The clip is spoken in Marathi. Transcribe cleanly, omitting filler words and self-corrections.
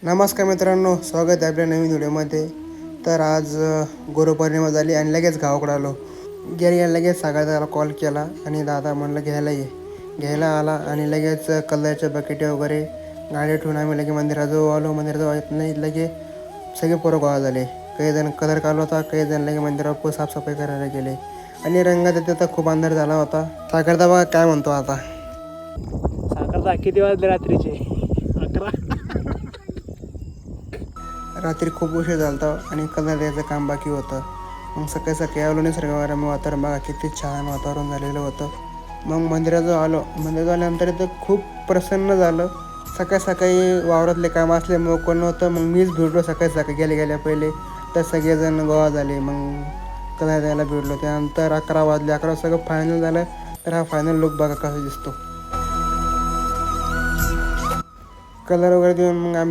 नमस्कार मित्रांनो, स्वागत आहे आपल्या नवीन व्हिडिओमध्ये. तर आज गुरुपौर्णिमा झाली आणि लगेच गावाकडे आलो. गेल्या लगेच सकाळी कॉल केला आणि दादा म्हणलं घ्यायला आला आणि लगेच कलरच्या बकेटे वगैरे गाडी ठेवून आम्ही लगे मंदिराजवळ आलो. मंदिराजवळ येत नाही लगे सगळे पोरं गोळा झाले. काही जण कलर काढला होता, काही जण लगे मंदिरावर साफसफाई करायला गेले आणि रंगात तर खूप अंधार झाला होता. साखरदा बघा काय म्हणतो आता. साखरदा किती वाजले रात्रीचे? 11. रात्री खूप उशीर झाला होता आणि कलर द्यायचं काम बाकी होतं. मग सकाळी आलो निसर्गरम्य वातावरण बघा किती छान वातावरण झालेलं होतं. मग मंदिराजवळ आल्यानंतर तर खूप प्रसन्न झालं. सकाळी वावरातले काम असल्यामुळं कोण नव्हतं. मग मीच भेटलो सकाळी गेल्या पहिले. तर सगळेजण गोळा झाले. मग कलर द्यायला भेटलो. त्यानंतर 11 वाजले. 11 सगळं फायनल झालं. तर हा फायनल लुक बघा कसा दिसतो. कलर वगैरे देऊन मग आम्ही